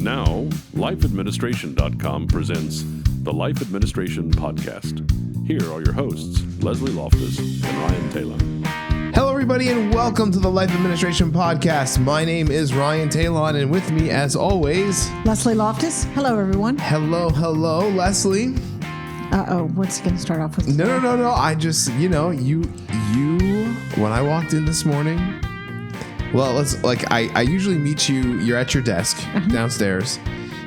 Now, lifeadministration.com presents the Life Administration Podcast. Here are your hosts, Leslie Loftus and Ryan Talon. Hello, everybody, and welcome to the Life Administration Podcast. My name is Ryan Talon, and with me, as always, Leslie Loftus. Hello, everyone. Hello, Leslie. What's he going to start off with? No. I just, you, when I walked in this morning, I usually meet you, you're at your desk downstairs,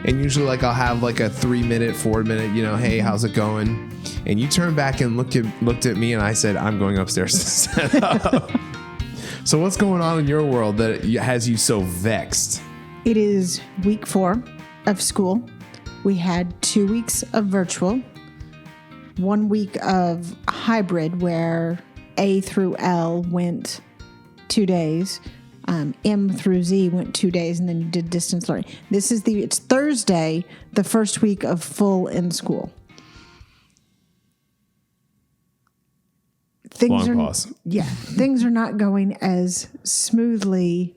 and usually, I'll have a 3-minute, 4-minute, hey, how's it going? And you turned back and looked at me, and I said, I'm going upstairs to set up. So what's going on in your world that has you so vexed? It is week 4 of school. We had 2 weeks of virtual, 1 week of hybrid where A through L went 2 days. M through Z went 2 days, and then you did distance learning. It's Thursday, the first week of full in school. Things are not going as smoothly.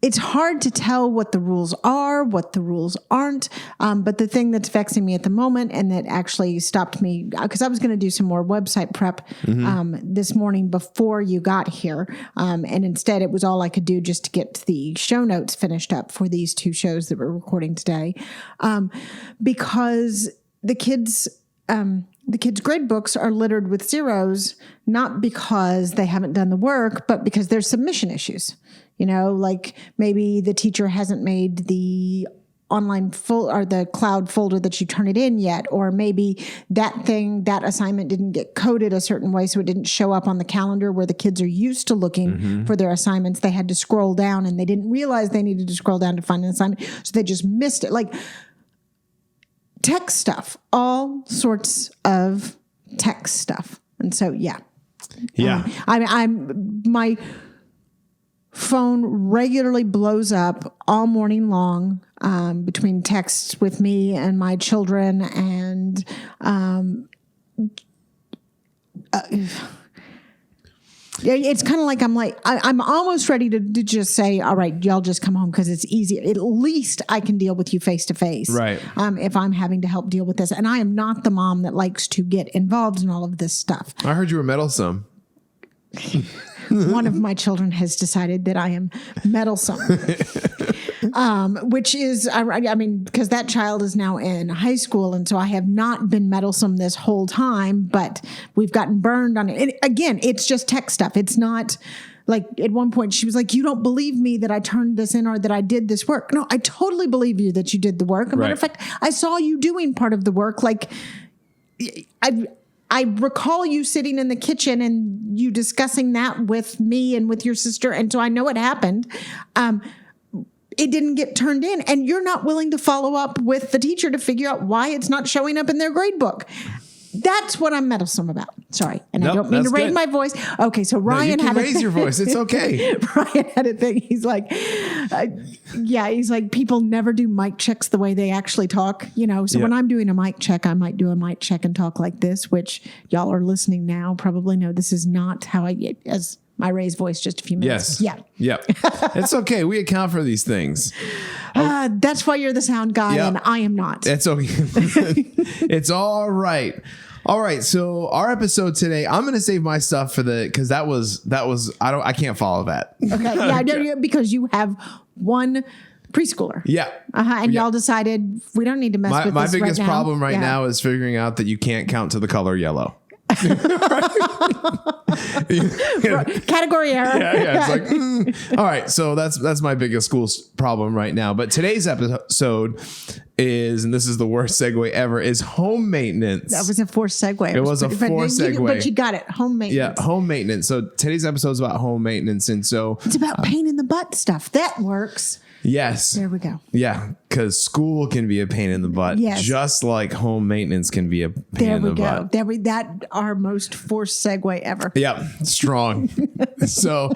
It's hard to tell what the rules are, what the rules aren't. But the thing that's vexing me at the moment, and that actually stopped me, because I was going to do some more website prep this morning before you got here. And instead, it was all I could do just to get the show notes finished up for these 2 shows that we're recording today. Because the kids' grade books are littered with zeros, not because they haven't done the work, but because there's submission issues. Maybe the teacher hasn't made the online or the cloud folder that you turn it in yet, or maybe that assignment didn't get coded a certain way, so it didn't show up on the calendar where the kids are used to looking for their assignments. They had to scroll down, and they didn't realize they needed to scroll down to find an assignment, so they just missed it. Tech stuff, all sorts of tech stuff. And so, yeah. My phone regularly blows up all morning long between texts with me and my children, and it's kind of I'm almost ready to just say, all right, y'all just come home because it's easy. At least I can deal with you face to face. Right. If I'm having to help deal with this. And I am not the mom that likes to get involved in all of this stuff. I heard you were meddlesome. One of my children has decided that I am meddlesome. Which is, because that child is now in high school, and so I have not been meddlesome this whole time, but we've gotten burned on it. And again, it's just tech stuff. It's not at one point she was like, you don't believe me that I turned this in or that I did this work. No, I totally believe you that you did the work. As a matter of fact, I saw you doing part of the work. I recall you sitting in the kitchen and you discussing that with me and with your sister. And so I know it happened. It didn't get turned in, and you're not willing to follow up with the teacher to figure out why it's not showing up in their grade book. That's what I'm meddlesome about. Sorry. And I don't mean to raise my voice. Okay. So Ryan you can raise your voice. It's okay. Ryan had a thing. He's like, people never do mic checks the way they actually talk, So when I'm doing a mic check, I might do a mic check and talk like this, which y'all are listening now probably know this is not how I get as my raised voice just a few minutes. Yes. Yeah. It's okay. We account for these things. That's why you're the sound guy and I am not. It's okay. It's all right. All right. So our episode today, I'm going to save my stuff for because that was, I can't follow that. Okay. Yeah. Because you have one preschooler. Yeah. And y'all decided we don't need to mess with my this biggest right problem right now is figuring out that you can't count to the color yellow. Category error. It's all right. So that's my biggest school problem right now. But today's episode is, and this is the worst segue ever, is home maintenance. That was a forced segue. It was a forced segue. But you got it. Home maintenance. Yeah, home maintenance. So today's episode is about home maintenance. And so it's about pain in the butt stuff. That works. Yes. There we go. Yeah, because school can be a pain in the butt. Yes. Just like home maintenance can be a pain in the butt. There we go. That our most forced segue ever. Yeah, strong. So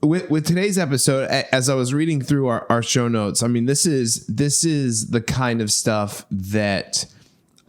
with today's episode, as I was reading through our show notes, this is the kind of stuff that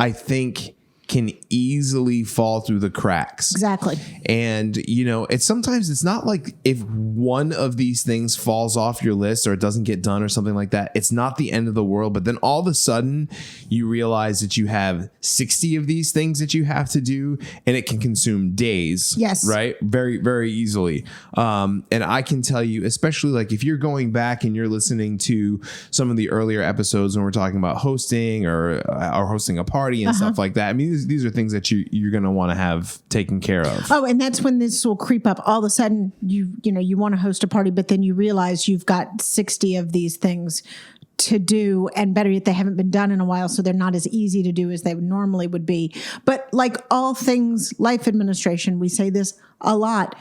I think can easily fall through the cracks. Exactly. And, it's not like if one of these things falls off your list or it doesn't get done or something like that, it's not the end of the world. But then all of a sudden you realize that you have 60 of these things that you have to do, and it can consume days. Yes. Right. Very, very easily. And I can tell you, especially like if you're going back and you're listening to some of the earlier episodes when we're talking about hosting or hosting a party and stuff like that. I mean, these are things that you're going to want to have taken care of. Oh, and that's when this will creep up. All of a sudden, you want to host a party, but then you realize you've got 60 of these things to do, and better yet, they haven't been done in a while, so they're not as easy to do as they normally would be. But like all things life administration, we say this a lot.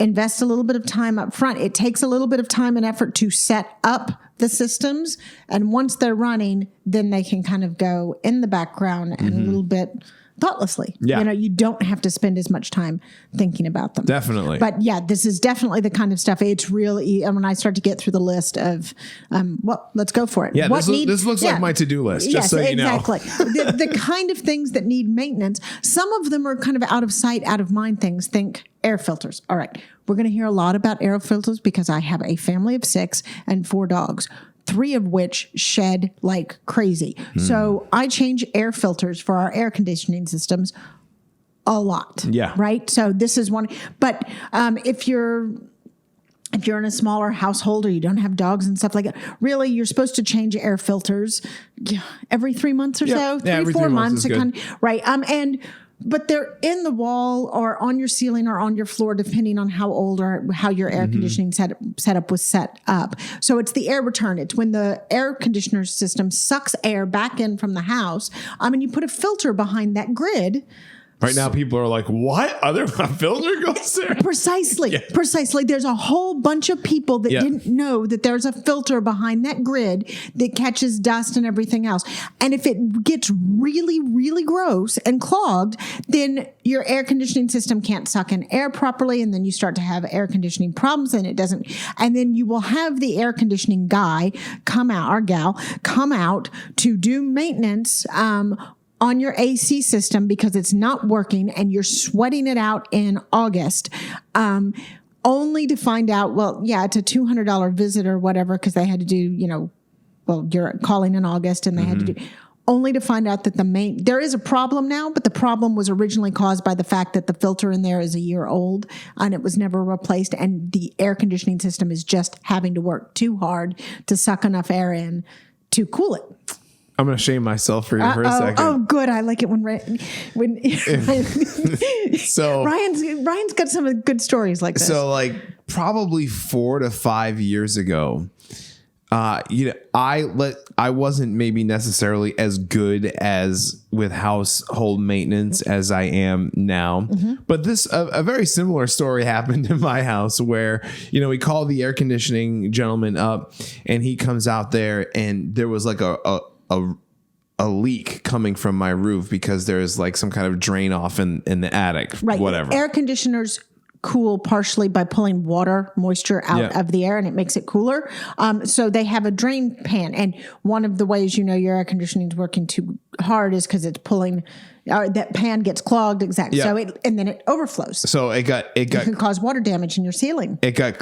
Invest a little bit of time up front. It takes a little bit of time and effort to set up the systems. And once they're running, then they can kind of go in the background and a little bit thoughtlessly. Yeah. You don't have to spend as much time thinking about them. Definitely. But yeah, this is definitely the kind of stuff. It's really, and when I start to get through the list of, let's go for it. Yeah, this looks like my to-do list, just so you know. Exactly. the kind of things that need maintenance, some of them are kind of out of sight, out of mind things. Think air filters. All right. We're going to hear a lot about air filters because I have a family of 6 and 4 dogs, 3 of which shed like crazy. So I change air filters for our air conditioning systems a lot. Yeah. Right. So this is one. But if you're in a smaller household or you don't have dogs and stuff like that, really, you're supposed to change air filters every 3 months or so. 3-4 months. Right. But they're in the wall or on your ceiling or on your floor, depending on how old or how your air conditioning setup was set up. So it's the air return. It's when the air conditioner system sucks air back in from the house. And you put a filter behind that grid. Right now, people are like, what? Are there a filter goes there? Precisely. There's a whole bunch of people that didn't know that there's a filter behind that grid that catches dust and everything else. And if it gets really, really gross and clogged, then your air conditioning system can't suck in air properly. And then you start to have air conditioning problems and it doesn't. And then you will have the air conditioning guy come out to do maintenance, on your AC system because it's not working and you're sweating it out in August, only to find out, it's a $200 visit or whatever because they had to do, you're calling in August and they had to do, only to find out that there is a problem now, but the problem was originally caused by the fact that the filter in there is a year old and it was never replaced and the air conditioning system is just having to work too hard to suck enough air in to cool it. I'm going to shame myself for a second. Oh, good. I like it when so Ryan's got some good stories like this. So like probably 4 to 5 years ago, I wasn't maybe necessarily as good as with household maintenance as I am now. But a very similar story happened in my house where, we call the air conditioning gentleman up and he comes out there and there was like a leak coming from my roof because there's like some kind of drain off in the attic, right. Whatever. Air conditioners cool partially by pulling moisture out of the air and it makes it cooler. So they have a drain pan. And one of the ways your air conditioning is working too hard is because it's pulling, that pan gets clogged. Exactly. Yeah. So and then it overflows. So it can cause water damage in your ceiling. It got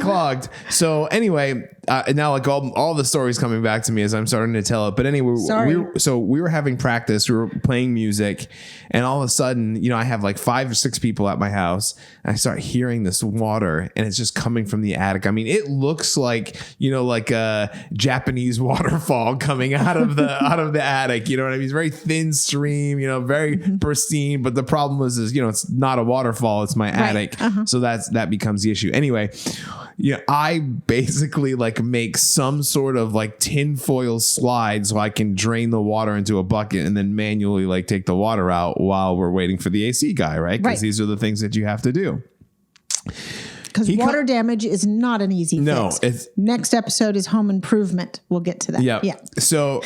clogged. So anyway, now like all the stories coming back to me as I'm starting to tell it. But anyway, we were having practice. We were playing music, and all of a sudden, I have like 5 or 6 people at my house, and I start hearing this water, and it's just coming from the attic. I mean, it looks like like a Japanese waterfall coming out of the attic. You know what I mean? It's very thin stream. Very pristine. But the problem is it's not a waterfall. It's my attic. So that becomes the issue. Anyway, I basically like make some sort of like tinfoil slide so I can drain the water into a bucket and then manually like take the water out while we're waiting for the AC guy, right? Because these are the things that you have to do. Because water damage is not an easy fix. Next episode is home improvement. We'll get to that. Yeah. So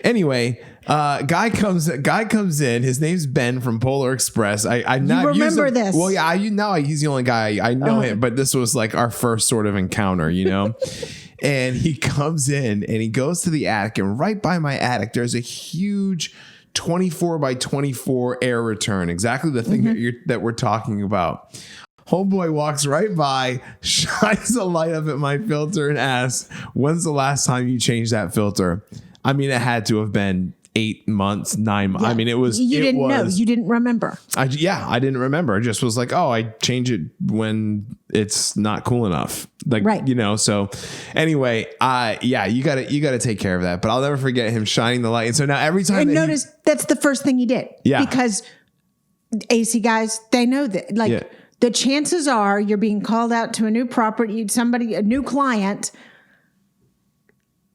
anyway, guy comes in. His name's Ben from Polar Express. I remember this. Well, yeah. He's the only guy I know him, but this was like our first sort of encounter, And he comes in and he goes to the attic, and right by my attic, there's a huge 24 by 24 air return. Exactly the thing that we're talking about. Homeboy walks right by, shines the light up at my filter and asks, "When's the last time you changed that filter?" I mean, it had to have been 8 months, 9 months. Yeah. I mean, it was. You didn't know. You didn't remember. I didn't remember. I just was like, oh, I change it when it's not cool enough. Like, right. you know, so anyway, you gotta take care of that. But I'll never forget him shining the light. And so now every time And notice that's the first thing he did. Yeah. Because AC guys, they know that. Like the chances are you're being called out to a new property, a new client.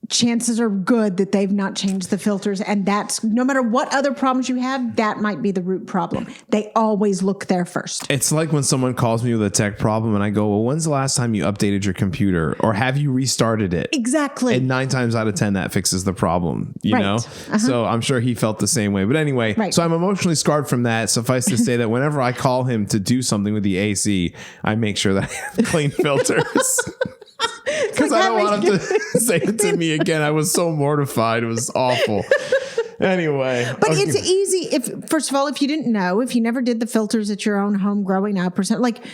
Chances are good that they've not changed the filters. And that's no matter what other problems you have, that might be the root problem. They always look there first. It's like when someone calls me with a tech problem and I go, well, when's the last time you updated your computer, or have you restarted it? Exactly. And 9 times out of 10, that fixes the problem, you know? So I'm sure he felt the same way. But anyway, so I'm emotionally scarred from that. Suffice to say that whenever I call him to do something with the AC, I make sure that I have clean filters. Because I don't want him to say it to me again. I was so mortified. It was awful. Anyway. But it's easy. First of all, if you didn't know, if you never did the filters at your own home growing up or something, like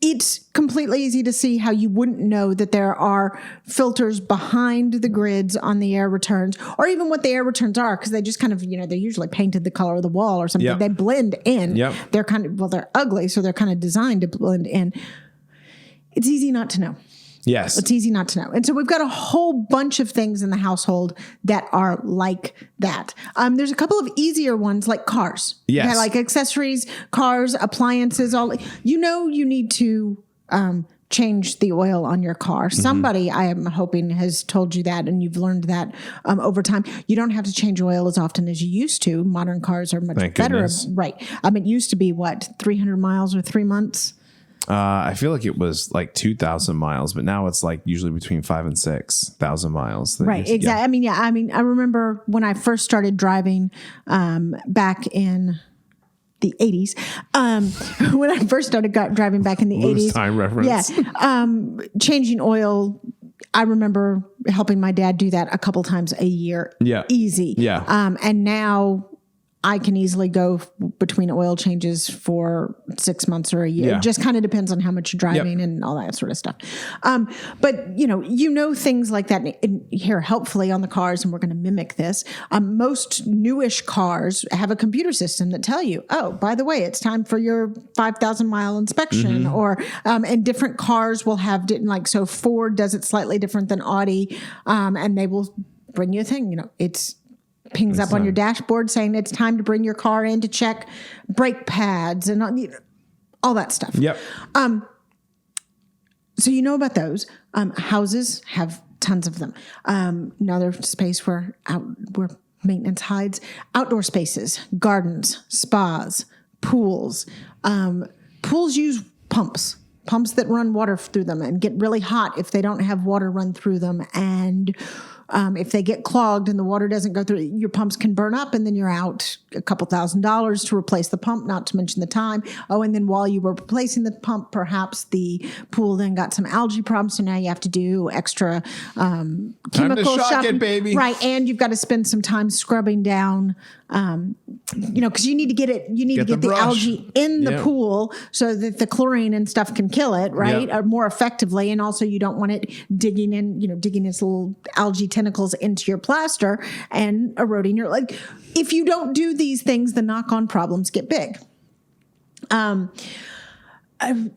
it's completely easy to see how you wouldn't know that there are filters behind the grids on the air returns, or even what the air returns are, because they just kind of, they're usually painted the color of the wall or something. Yep. They blend in. Yep. They're they're ugly, so they're kind of designed to blend in. It's easy not to know. Yes. It's easy not to know. And so we've got a whole bunch of things in the household that are like that. There's a couple of easier ones like cars. Yes. Yeah, like accessories, cars, appliances, you need to change the oil on your car. Mm-hmm. Somebody, I am hoping, has told you that, and you've learned that over time. You don't have to change oil as often as you used to. Modern cars are much better. Goodness. Right. It used to be 300 miles or 3 months? I feel like it was like 2,000 miles, but now it's like usually between 5,000 and 6,000 miles. Right. Exactly. Yeah. I remember when I first started driving back in the 80s. When I first started driving back in the 80s. Time reference. Yeah. Changing oil. I remember helping my dad do that a couple times a year. Yeah. Easy. Yeah. And now I can easily go between oil changes for 6 months or a year. Yeah. It just kind of depends on how much you're driving and all that sort of stuff. But things like that here, helpfully on the cars, and we're going to mimic this. Most newish cars have a computer system that tell you, oh, by the way, it's time for your 5,000 mile inspection. Mm-hmm. Or, and different cars will have, so Ford does it slightly different than Audi. And they will bring you a thing, it's pings up on your dashboard saying it's time to bring your car in to check brake pads and all that stuff. Yep. So about those. Houses have tons of them. Another space where maintenance hides. Outdoor spaces, gardens, spas, pools. Pools use pumps that run water through them and get really hot if they don't have water run through them. And if they get clogged and the water doesn't go through, your pumps can burn up, and then you're out a couple $1,000s to replace the pump, not to mention the time. Oh, and then while you were replacing the pump, perhaps the pool then got some algae problems, so now you have to do extra chemical time to shock shopping. It, baby. Right, and you've got to spend some time scrubbing down, because you need to get the algae in the pool so that the chlorine and stuff can kill it, right, or more effectively, and also you don't want it digging its little algae tentacles into your plaster and eroding your if you don't do these things, the knock-on problems get big.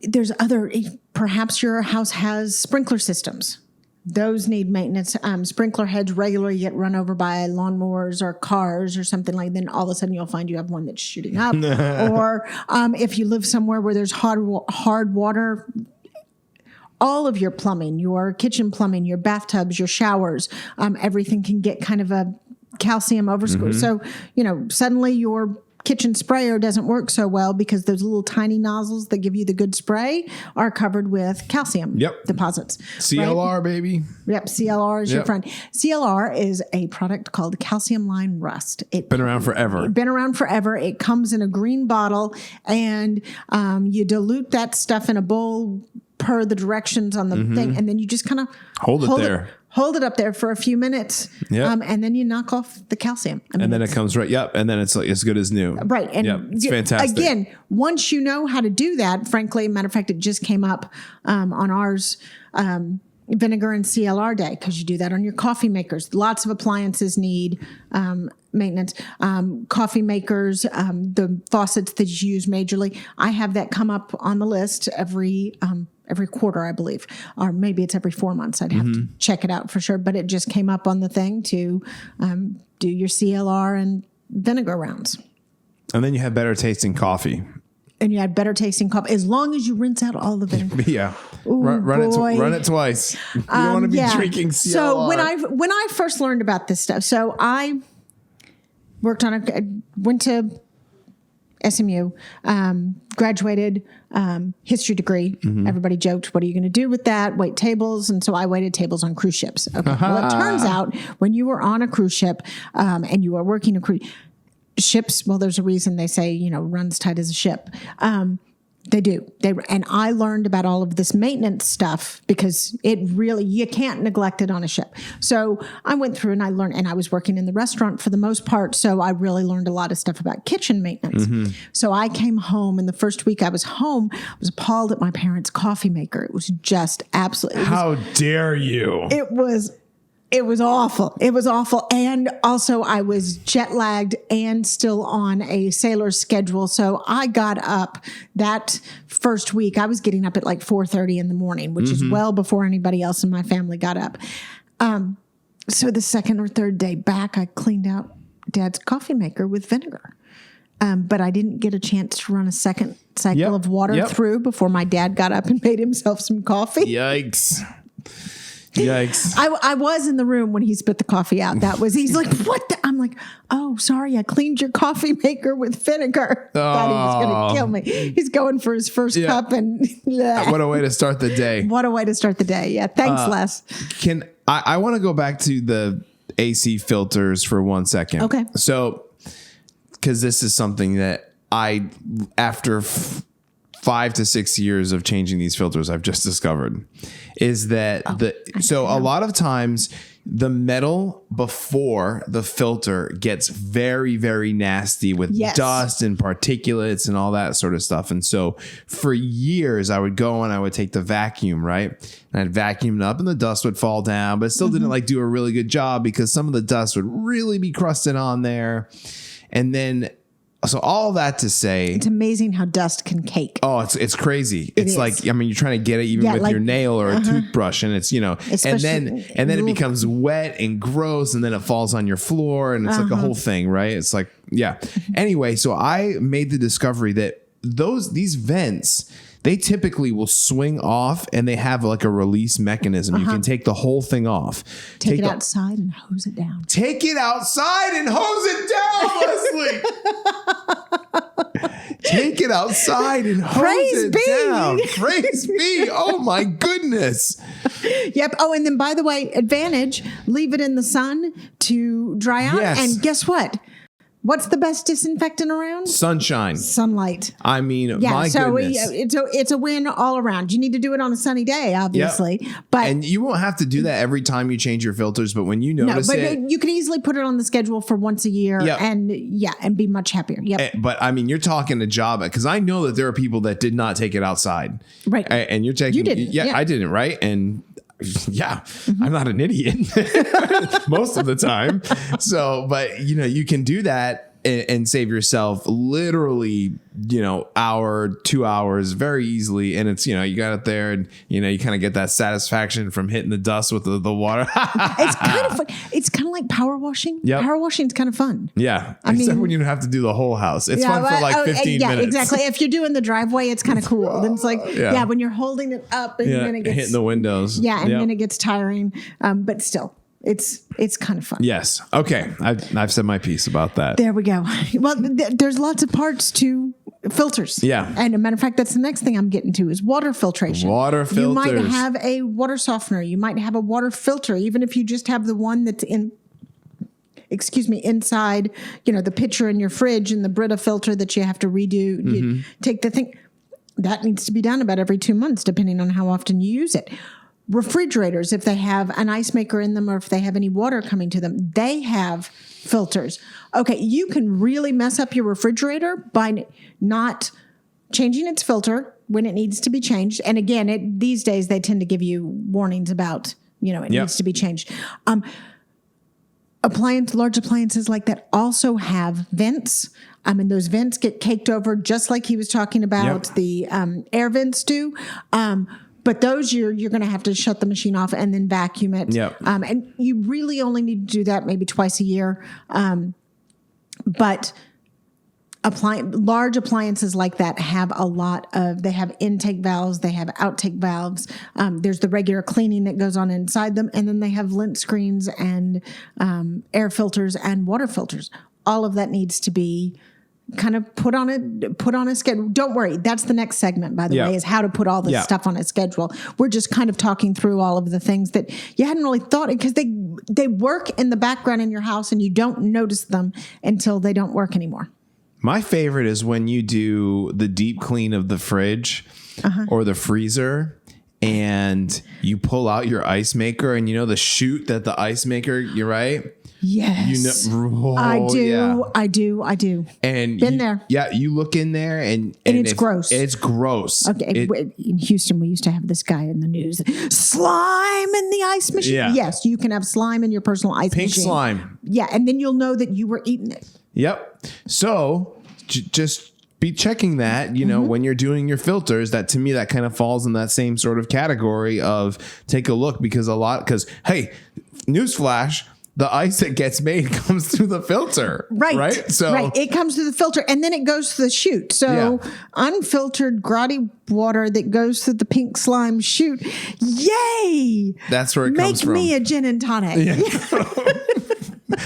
There's perhaps your house has sprinkler systems. Those need maintenance. Sprinkler heads regularly get run over by lawnmowers or cars or something like that. Then all of a sudden you'll find you have one that's shooting up. Or if you live somewhere where there's hard water, all of your plumbing, your kitchen plumbing, your bathtubs, your showers, everything can get kind of a calcium overscore. Mm-hmm. So, suddenly your kitchen sprayer doesn't work so well because those little tiny nozzles that give you the good spray are covered with calcium deposits. CLR, right? Baby. Yep, CLR is your friend. CLR is a product called calcium line rust. It's been around forever. It comes in a green bottle, and you dilute that stuff in a bowl per the directions on the thing, and then you just kind of hold hold it up there for a few minutes, Yep. and then you knock off the calcium. I mean, And then it comes right. Yep. And then it's like as good as new. right. And yep. It's fantastic. Again, once you know how to do that, frankly, matter of fact, it just came up on ours. Vinegar and CLR day, because you do that on your coffee makers. Lots of appliances need maintenance. Coffee makers, the faucets that you use majorly. I have that come up on the list every quarter, I believe, or maybe it's every 4 months. I'd have to check it out for sure. But it just came up on the thing to do your CLR and vinegar rounds. And then you have better tasting coffee. And you had better tasting coffee as long as you rinse out all the vinegar. Yeah. Ooh, run it boy. twice. You don't want to be drinking CLR. So when I first learned about this stuff, so I went to SMU, graduated, history degree. Everybody joked, what are you going to do with that? Wait tables. And so I waited tables on cruise ships. Okay. Well, it turns out when you were on a cruise ship and you are working a cruise ships, well, there's a reason they say, runs tight as a ship. They do. And I learned about all of this maintenance stuff because you can't neglect it on a ship. So I went through and I learned, and I was working in the restaurant for the most part. So I really learned a lot of stuff about kitchen maintenance. So I came home, and the first week I was home, I was appalled at my parents' coffee maker. It was just absolutely. How dare you? It was awful. It was awful. And also I was jet lagged and still on a sailor's schedule. So I got up that first week. I was getting up at like 4:30 in the morning, which is well before anybody else in my family got up. So the second or third day back, I cleaned out Dad's coffee maker with vinegar. But I didn't get a chance to run a second cycle of water through before my dad got up and made himself some coffee. Yikes. I was in the room when he spit the coffee out. He's like, what? I'm like, oh, sorry. I cleaned your coffee maker with vinegar. Thought he was going to kill me. He's going for his first cup. And what a way to start the day. What a way to start the day. Yeah. Thanks, Les. I want to go back to the AC filters for 1 second. Okay. So, because this is something that after 5 to 6 years of changing these filters, I've just discovered is that a lot of times the metal before the filter gets very, very nasty with dust and particulates and all that sort of stuff. And so for years I would go and I would take the vacuum, right? And I'd vacuum it up and the dust would fall down, but it still didn't do a really good job because some of the dust would really be crusted on there. And then so all that to say, it's amazing how dust can cake. Oh, it's crazy. It's like, you're trying to get it even with your nail or a toothbrush, and it's, and then it becomes wet and gross, and then it falls on your floor, and it's like a whole thing, right? It's like, yeah. Anyway, so I made the discovery that these vents, they typically will swing off, and they have like a release mechanism. You can take the whole thing off. Take it outside and hose it down. Take it outside and hose it down, Leslie. Take it outside and hose it down. Praise be. Oh my goodness. Yep. Oh, and then by the way, advantage, leave it in the sun to dry out. Yes. And guess what? What's the best disinfectant around? Sunshine. Sunlight. My goodness. It's a win all around. You need to do it on a sunny day, obviously. Yep. But and you won't have to do that every time you change your filters, but when you notice you can easily put it on the schedule for once a year and be much happier. Yep. But you're talking a job, because I know that there are people that did not take it outside. Right. And you're taking, you didn't. Yeah, I didn't. Right. And I'm not an idiot most of the time. So, but you can do that and save yourself literally, hour, 2 hours very easily. And it's, you got it there and, you kind of get that satisfaction from hitting the dust with the water. It's kind of fun. It's kind of like power washing. Yep. Power washing is kind of fun. Yeah. Except when you don't have to do the whole house. It's fun for like 15 minutes. Yeah, exactly. If you're doing the driveway, it's kind of cool. Then it's like, when you're holding it up and then it gets hitting the windows. Yeah. And then it gets tiring. But still. It's kind of fun. Yes. Okay. I've said my piece about that. There we go. Well, there's lots of parts to filters. Yeah. And a matter of fact, that's the next thing I'm getting to is water filtration. Water filters. You might have a water softener. You might have a water filter, even if you just have the one that's inside, the pitcher in your fridge and the Brita filter that you have to redo. You take the thing. That needs to be done about every 2 months, depending on how often you use it. refrigerators, if they have an ice maker in them or if they have any water coming to them, they have filters. Okay, you can really mess up your refrigerator by not changing its filter when it needs to be changed. And again, these days they tend to give you warnings about, it needs to be changed. Large appliances like that also have vents. Those vents get caked over just like he was talking about the air vents do. But those you're going to have to shut the machine off and then vacuum it. Yep. And you really only need to do that maybe twice a year. But large appliances like that have they have intake valves, they have outtake valves. There's the regular cleaning that goes on inside them. And then they have lint screens and air filters and water filters. All of that needs to be kind of put on a schedule. Don't worry. That's the next segment, by the way, is how to put all this stuff on a schedule. We're just kind of talking through all of the things that you hadn't really thought because they work in the background in your house and you don't notice them until they don't work anymore. My favorite is when you do the deep clean of the fridge or the freezer and you pull out your ice maker and the chute that the ice maker, you're right. Yes. I do. Yeah. I do. And been there. Yeah. You look in there and it's gross. It's gross. Okay. In Houston, we used to have this guy in the news. Slime in the ice machine. Yeah. Yes. You can have slime in your personal ice machine. Pink slime. Yeah. And then you'll know that you were eating it. Yep. So just be checking that, when you're doing your filters, that to me, that kind of falls in that same sort of category of take a look because hey, newsflash, the ice that gets made comes through the filter. Right. So it comes through the filter and then it goes to the chute. So unfiltered grotty water that goes through the pink slime chute. Yay. That's where it comes from. Make me a gin and tonic. Yeah.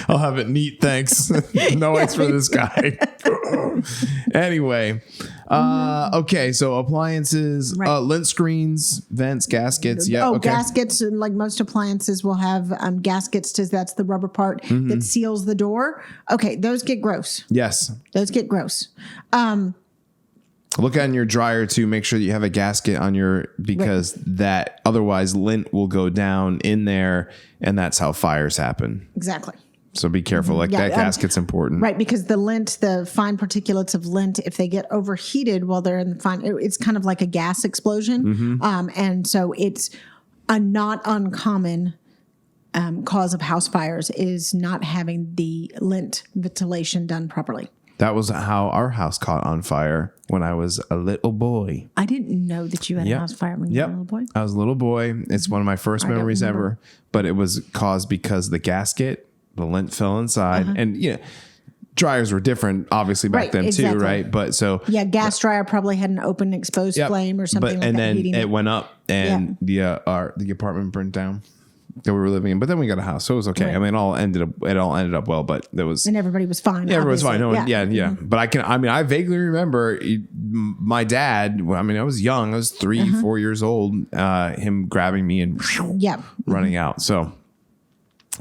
I'll have it neat. Thanks. No ice for this guy. Anyway. Okay. So appliances, lint screens, vents, gaskets. Yeah. Gaskets. Like most appliances will have gaskets. That's the rubber part that seals the door. Okay. Those get gross. Yes. Those get gross. Look on your dryer too. Make sure that you have a gasket on because that otherwise lint will go down in there and that's how fires happen. Exactly. So be careful. That gasket's important. Right. Because the fine particulates of lint, if they get overheated while they're in the fine, it's kind of like a gas explosion. And so it's a not uncommon cause of house fires is not having the lint ventilation done properly. That was how our house caught on fire when I was a little boy. I didn't know that you had a house fire when you were a little boy. I was a little boy. It's one of my first memories ever, but it was caused because the gasket, the lint fell inside and dryers were different obviously back then too, right? But so gas dryer probably had an open exposed flame or something like that. And then it went up and the apartment burnt down that we were living in. But then we got a house, so it was okay. Right. I mean, it all ended up well, but there was everybody was fine. Yeah, everybody was fine. No, But I vaguely remember my dad. I mean, I was young. I was 3-4 years old. Him grabbing me and running out. So.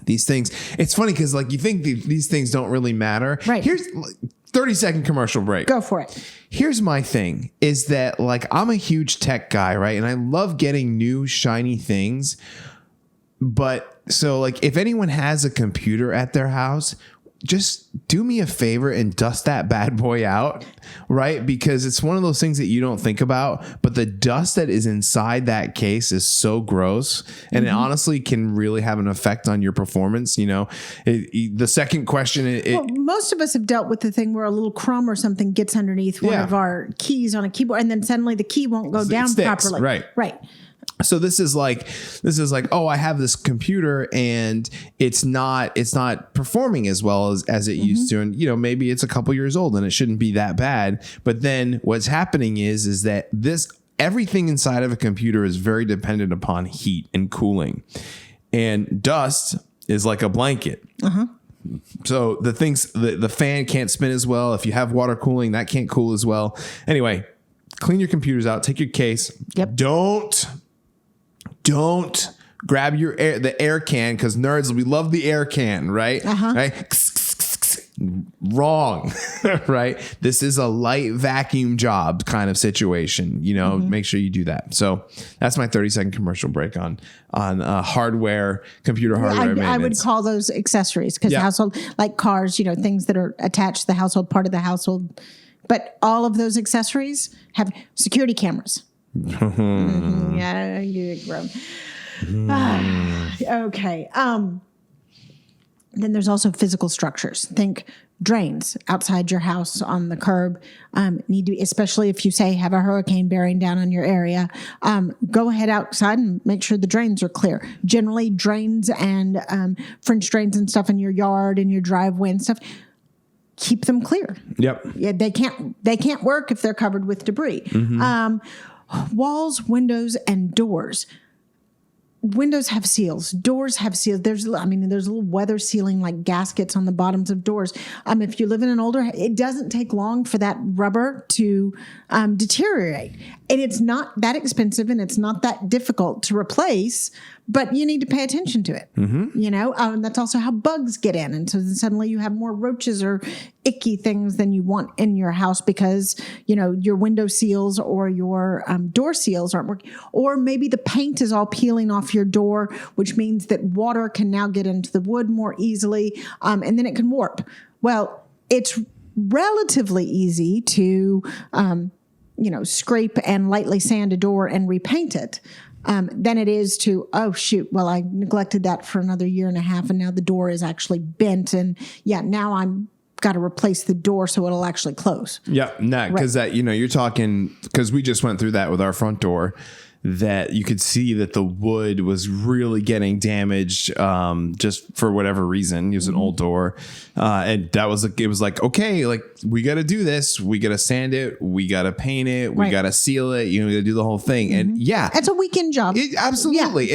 These things, it's funny because you think these things don't really matter. Right. Here's 30-second commercial break. Go for it. Here's my thing is that I'm a huge tech guy, right? And I love getting new shiny things. But so if anyone has a computer at their house, just do me a favor and dust that bad boy out, right? Because it's one of those things that you don't think about, but the dust that is inside that case is so gross and it honestly can really have an effect on your performance. The second question, most of us have dealt with the thing where a little crumb or something gets underneath one of our keys on a keyboard and then suddenly the key won't go down properly. Right. So this is like, oh, I have this computer and it's not performing as well as it used to. And, maybe it's a couple years old and it shouldn't be that bad. But then what's happening is that everything inside of a computer is very dependent upon heat and cooling, and dust is like a blanket. So the fan can't spin as well. If you have water cooling, that can't cool as well. Anyway, clean your computers out, take your case. Yep. Don't grab the air can because nerds, we love the air can, right? Uh-huh. Right? Wrong, right? This is a light vacuum job kind of situation. Make sure you do that. So that's my 30-second commercial break on hardware, computer hardware maintenance. I would call those accessories because household, like cars, things that are attached to the household, part of the household. But all of those accessories have security cameras. Yeah, you grown. Okay. Then there's also physical structures. Think drains outside your house on the curb. Need to, especially if you say have a hurricane bearing down on your area, go ahead outside and make sure the drains are clear. Generally, drains and French drains and stuff in your yard and your driveway and stuff, keep them clear. Yep. Yeah, they can't work if they're covered with debris. Walls, windows, and doors. Windows have seals. Doors have seals. There's little weather sealing like gaskets on the bottoms of doors. If you live in an older, it doesn't take long for that rubber to deteriorate. And it's not that expensive and it's not that difficult to replace, but you need to pay attention to it. That's also how bugs get in. And so then suddenly you have more roaches or icky things than you want in your house because, your window seals or your door seals aren't working. Or maybe the paint is all peeling off your door, which means that water can now get into the wood more easily, and then it can warp. Well, it's relatively easy to, scrape and lightly sand a door and repaint it. Than it is to, oh, shoot, well, I neglected that for another year and a half, and now the door is actually bent, and now I'm got to replace the door so it'll actually close. Yeah, because you're talking, because we just went through that with our front door, that you could see that the wood was really getting damaged just for whatever reason. It was an old door. And it was like, okay, like we got to do this. We got to sand it. We got to paint it. We got to seal it. We got to do the whole thing. And it's a weekend job. Absolutely. Yeah.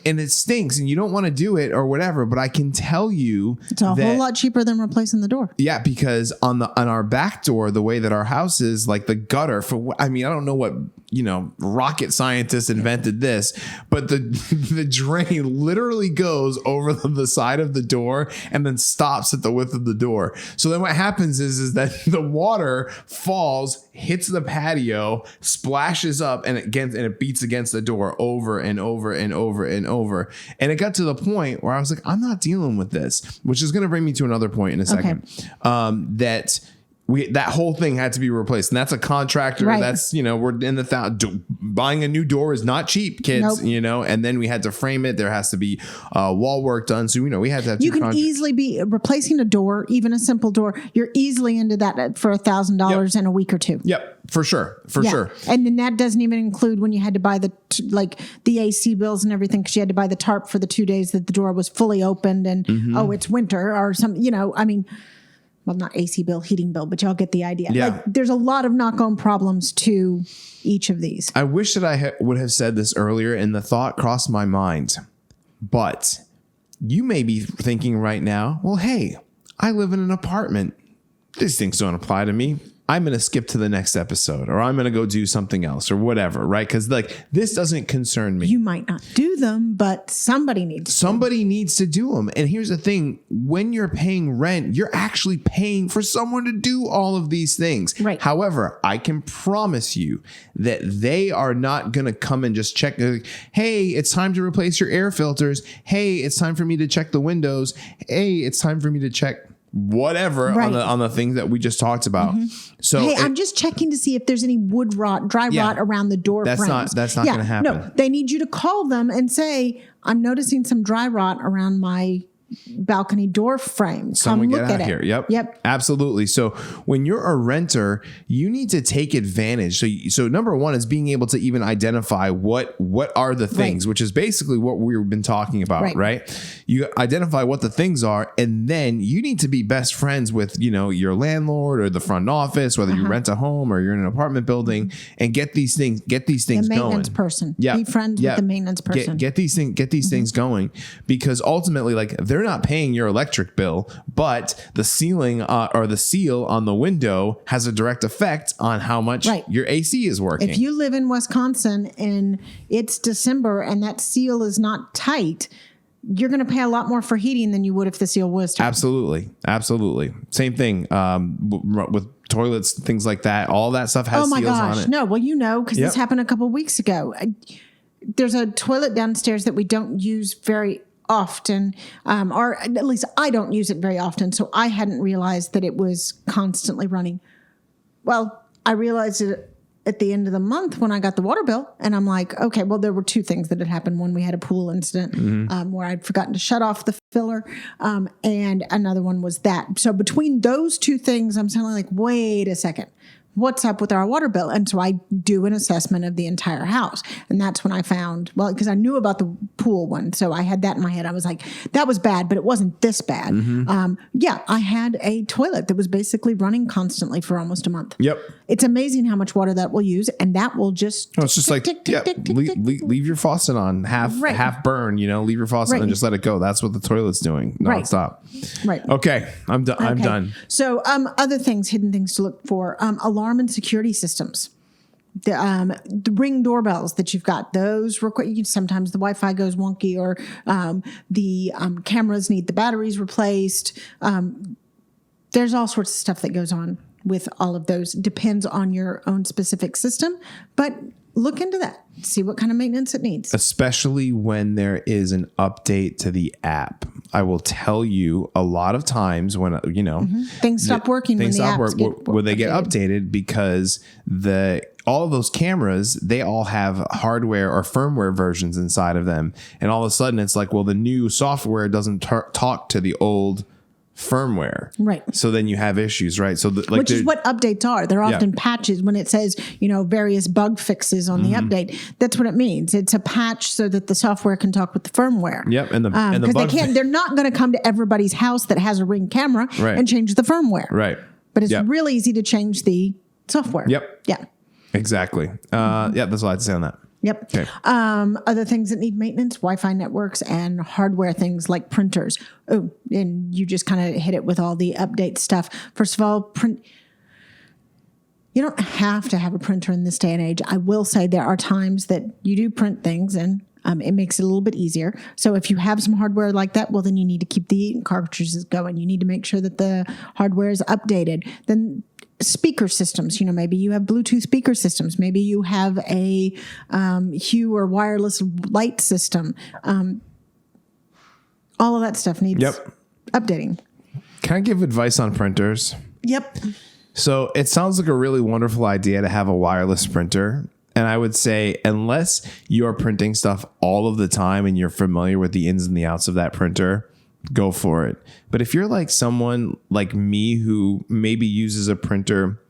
And it stinks and you don't want to do it or whatever, but I can tell you it's a whole lot cheaper than replacing the door. Yeah. Because on our back door, the way that our house is, like the gutter I don't know what, rocket scientist invented this, but the drain literally goes over the side of the door and then stops at the width of the door. So then what happens is that the water falls, hits the patio, splashes up, and it beats against the door over and over and over and over. And it got to the point where I was like, I'm not dealing with this, which is going to bring me to another point in a second. That whole thing had to be replaced, and that's a contractor. Right. That's we're in the buying a new door is not cheap, kids. Nope. And then we had to frame it. There has to be wall work done. So we had to have. You can easily be replacing a door, even a simple door. You're easily into that for $1,000 in a week or two. Yep, for sure, sure. And then that doesn't even include when you had to buy the AC bills and everything because you had to buy the tarp for the 2 days that the door was fully opened and it's winter or something. Well, not AC bill, heating bill, but y'all get the idea. Yeah. There's a lot of knock-on problems to each of these. I wish that I would have said this earlier, and the thought crossed my mind. But you may be thinking right now, well, hey, I live in an apartment. These things don't apply to me. I'm going to skip to the next episode, or I'm going to go do something else or whatever, right? Because this doesn't concern me. You might not do them, but somebody needs to do them. And here's the thing. When you're paying rent, you're actually paying for someone to do all of these things. Right. However, I can promise you that they are not going to come and just check. Hey, it's time to replace your air filters. Hey, it's time for me to check the windows. Hey, it's time for me to check whatever on the things that we just talked about. So hey, I'm just checking to see if there's any wood rot, dry rot around the door frames. That's not going to happen. No, they need you to call them and say, I'm noticing some dry rot around my balcony door frame. Someone get out here. Yep. Absolutely. So when you're a renter, you need to take advantage. So number one is being able to even identify what are the things, which is basically what we've been talking about, right? You identify what the things are, and then you need to be best friends with, your landlord or the front office, whether you rent a home or you're in an apartment building, and get these things going. The maintenance person. Yeah. Be friends with the maintenance person. Get these things going, because ultimately, they're not paying your electric bill, but the ceiling or the seal on the window has a direct effect on how much your AC is working. If you live in Wisconsin and it's December and that seal is not tight, you're going to pay a lot more for heating than you would if the seal was turned. Absolutely. Same thing with toilets, things like that. All that stuff has seals on it. No, well, because this happened a couple of weeks ago. There's a toilet downstairs that we don't use very often, or at least I don't use it very often. So I hadn't realized that it was constantly running. Well, I realized it at the end of the month when I got the water bill, and I'm like, okay, well, there were two things that had happened. One, we had a pool incident where I'd forgotten to shut off the filler, and another one was that. So between those two things, I'm suddenly like, wait a second. What's up with our water bill? And so I do an assessment of the entire house. And that's when I found, because I knew about the pool one. So I had that in my head. I was like, that was bad, but it wasn't this bad. I had a toilet that was basically running constantly for almost a month. Yep. It's amazing how much water that will use. And that will just, it's just leave your faucet on half burn, leave your faucet and just let it go. That's what the toilet's doing nonstop. Right. Okay. I'm done. I'm done. So other things, hidden things to look for, alarm and security systems. The Ring doorbells that you've got, those sometimes the Wi-Fi goes wonky, or the cameras need the batteries replaced. There's all sorts of stuff that goes on with all of those. Depends on your own specific system, but look into that. See what kind of maintenance it needs. Especially when there is an update to the app. I will tell you, a lot of times when, things stop working when the apps when they get updated, because all of those cameras, they all have hardware or firmware versions inside of them. And all of a sudden it's like, well, the new software doesn't talk to the old firmware. Right. So then you have issues, right? So which is what updates are. They're often patches. When it says, various bug fixes on the update, that's what it means. It's a patch so that the software can talk with the firmware. Yep. And because they're not going to come to everybody's house that has a Ring camera and change the firmware. Right. But it's really easy to change the software. Yep. Yeah. Exactly. That's all I had to say on that. Yep. Okay. Other things that need maintenance, Wi-Fi networks and hardware things like printers. Oh, and you just kind of hit it with all the update stuff. First of all, you don't have to have a printer in this day and age. I will say there are times that you do print things and it makes it a little bit easier. So if you have some hardware like that, well, then you need to keep the cartridges going. You need to make sure that the hardware is updated. Then speaker systems, maybe you have Bluetooth speaker systems. Maybe you have a Hue or wireless light system. All of that stuff needs updating. Can I give advice on printers? Yep. So it sounds like a really wonderful idea to have a wireless printer. And I would say, unless you're printing stuff all of the time and you're familiar with the ins and the outs of that printer, go for it. But if you're like someone like me who maybe uses a printer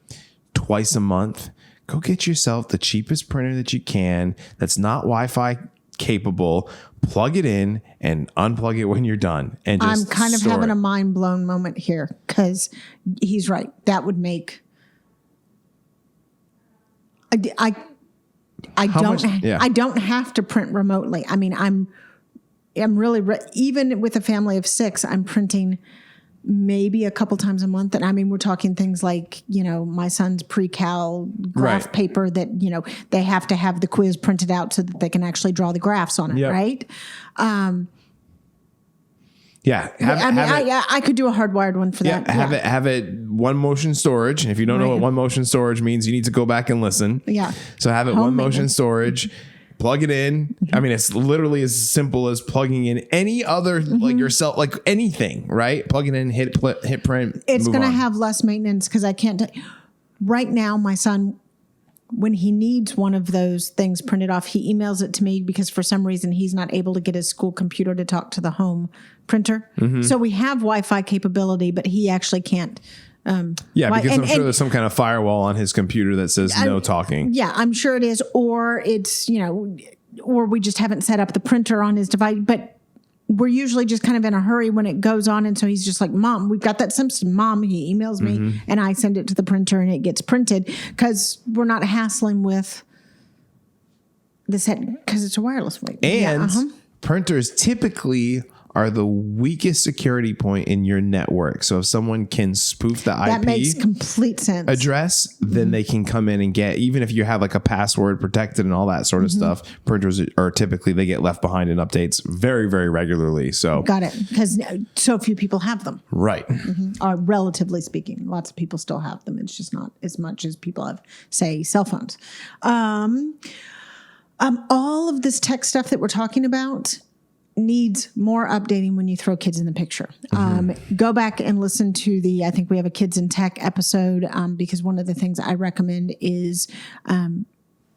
twice a month, go get yourself the cheapest printer that you can that's not Wi-Fi capable. Plug it in and unplug it when you're done. And just I'm kind of having a mind blown moment here, because he's right. That would make I don't have to print remotely. I mean, I'm really, even with a family of 6, I'm printing maybe a couple times a month. And I mean, we're talking things like, my son's pre-cal graph paper that, they have to have the quiz printed out so that they can actually draw the graphs on it. Yep. Right. I could do a hardwired one for that. Have it one motion storage. And if you don't know what one motion storage means, you need to go back and listen. Yeah. So have it one motion storage. Plug it in. I mean, it's literally as simple as plugging in any other like yourself, like anything, right? Plug it in, hit print. It's going to have less maintenance because I can't. Right now, my son, when he needs one of those things printed off, he emails it to me because for some reason he's not able to get his school computer to talk to the home printer. So we have Wi-Fi capability, but he actually can't. Because I'm sure there's some kind of firewall on his computer that says no talking. Yeah, I'm sure it is. Or it's, or we just haven't set up the printer on his device. But we're usually just kind of in a hurry when it goes on. And so he's just like, Mom, we've got that Simpson. Mom, he emails me and I send it to the printer and it gets printed because we're not hassling with the set because it's a wireless way. And printers typically are the weakest security point in your network. So if someone can spoof the That IP makes complete sense. address, then they can come in and get, even if you have like a password protected and all that sort of stuff, printers are typically, they get left behind in updates very, very regularly. So Got it. Because so few people have them, right. or relatively speaking. Lots of people still have them. It's just not as much as people have, say, cell phones. All of this tech stuff that we're talking about needs more updating when you throw kids in the picture. Go back and listen to I think we have a Kids in Tech episode, because one of the things I recommend is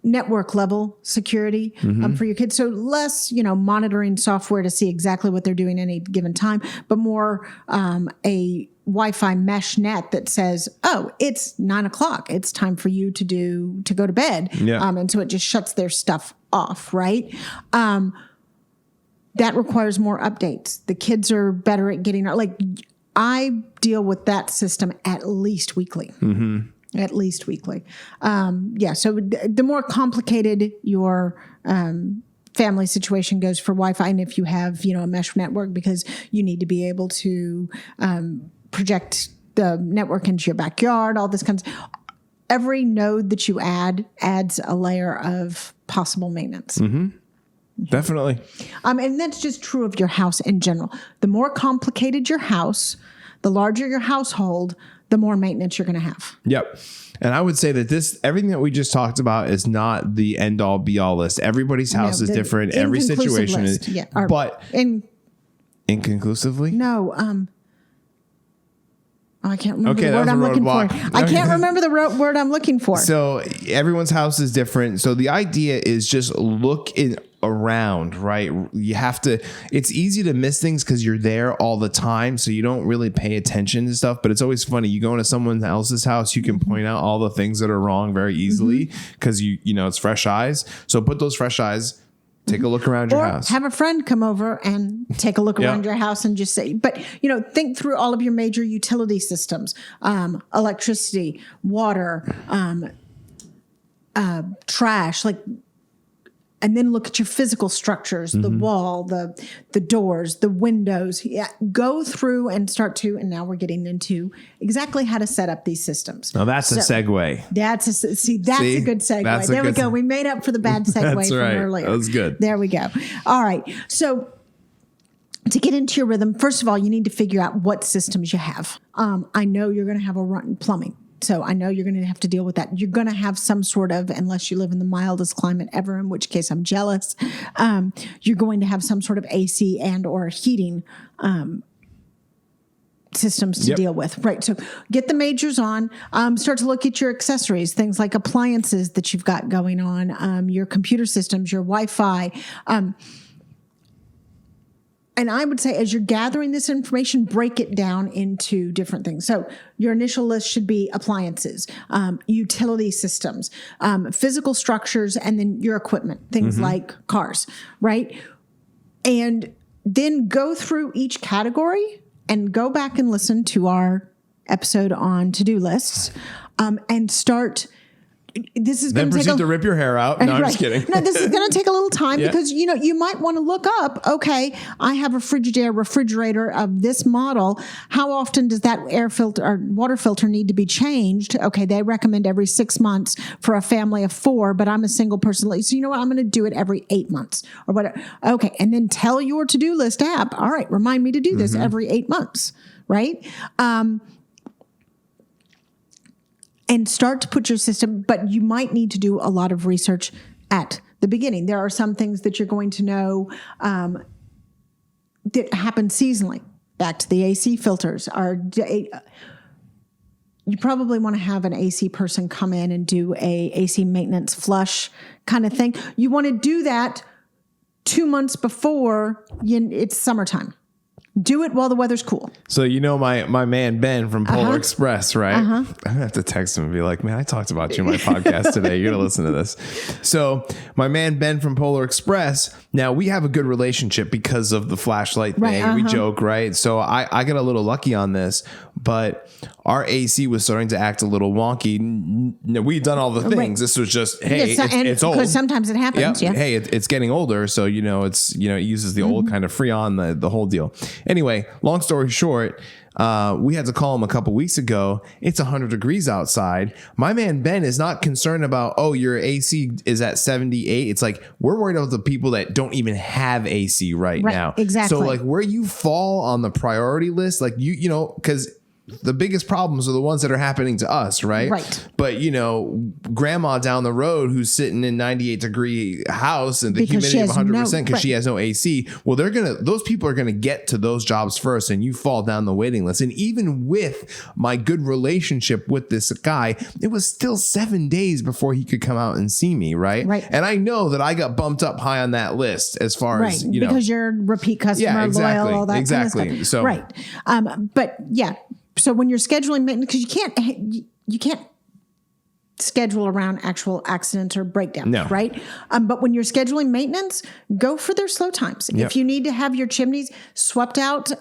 network level security for your kids. So less, monitoring software to see exactly what they're doing at any given time, but more a Wi-Fi mesh net that says, oh, it's 9:00. It's time for you to go to bed. Yeah. And so it just shuts their stuff off, right? That requires more updates. The kids are better at getting, I deal with that system at least weekly. At least weekly. So the more complicated your family situation goes for Wi-Fi, and if you have, a mesh network, because you need to be able to project the network into your backyard, all this kinds of, every node that you add adds a layer of possible maintenance. Definitely. And that's just true of your house in general. The more complicated your house, the larger your household, the more maintenance you're going to have. Yep. And I would say that everything that we just talked about is not the end all be all list. Everybody's house is different. Every situation is, but inconclusively? No. I can't remember Okay, the word that I'm was a looking for. roadblock. I can't remember the word I'm looking for. So everyone's house is different. So the idea is just look around, right? You have to, it's easy to miss things because you're there all the time. So you don't really pay attention to stuff, but it's always funny. You go into someone else's house, you can point out all the things that are wrong very easily because it's fresh eyes. So put those fresh eyes. Take a look around your house. Have a friend come over and take a look around your house and just say, but think through all of your major utility systems, electricity, water, trash, and then look at your physical structures, the wall, the doors, the windows. Yeah, go through and and now we're getting into exactly how to set up these systems. Now that's a segue. That's a good segue. There we go. We made up for the bad segue from earlier. That was good. There we go. All right. So to get into your rhythm, first of all, you need to figure out what systems you have. I know you're going to have a run plumbing. So I know you're going to have to deal with that. You're going to have some sort of, unless you live in the mildest climate ever, in which case I'm jealous, you're going to have some sort of AC and or heating systems to deal with. Right. So get the majors on, start to look at your accessories, things like appliances that you've got going on, your computer systems, your Wi-Fi, and I would say, as you're gathering this information, break it down into different things. So your initial list should be appliances, utility systems, physical structures, and then your equipment, things like cars, right? And then go through each category and go back and listen to our episode on to-do lists, and start. This is going to proceed to rip your hair out. No, I'm just kidding. No, this is going to take a little time because, you might want to look up, okay, I have a Frigidaire refrigerator of this model. How often does that air filter or water filter need to be changed? Okay, they recommend every 6 months for a family of 4, but I'm a single person. So you know what? I'm going to do it every 8 months or whatever. Okay, and then tell your to-do list app, all right, remind me to do this every 8 months, right? And start to put your system, but you might need to do a lot of research at the beginning. There are some things that you're going to know that happen seasonally. Back to the AC filters. You probably want to have an AC person come in and do a AC maintenance flush kind of thing. You want to do that 2 months before it's summertime. Do it while the weather's cool. So my man Ben from Polar Express, right? I'm gonna have to text him and be like, man, I talked about you in my podcast today. You're gonna listen to this. So my man Ben from Polar Express. Now we have a good relationship because of the flashlight thing. Right, We joke, right? So I got a little lucky on this, but our AC was starting to act a little wonky. We'd done all the things. Right. This was just, hey, Yes, it's old. Because sometimes it happens. Yep. Yeah. Hey, it's getting older, so it uses the old kind of Freon, the whole deal. Anyway, long story short, we had to call him a couple weeks ago. It's 100 degrees outside. My man Ben is not concerned about, your AC is at 78. It's like, we're worried about the people that don't even have AC right now. Exactly. So like where you fall on the priority list, like because the biggest problems are the ones that are happening to us, right? Right. But grandma down the road who's sitting in 98-degree house and the Because humidity of she has 100% because she has no AC. Well, those people are gonna get to those jobs first, and you fall down the waiting list. And even with my good relationship with this guy, it was still 7 days before he could come out and see me, right? Right. And I know that I got bumped up high on that list as far as because you're a repeat customer, exactly, loyal, all that exactly. kind of stuff. So right. But yeah. So when you're scheduling maintenance, because you can't schedule around actual accidents or breakdowns, No. right? But when you're scheduling maintenance, go for their slow times. Yep. If you need to have your chimneys swept out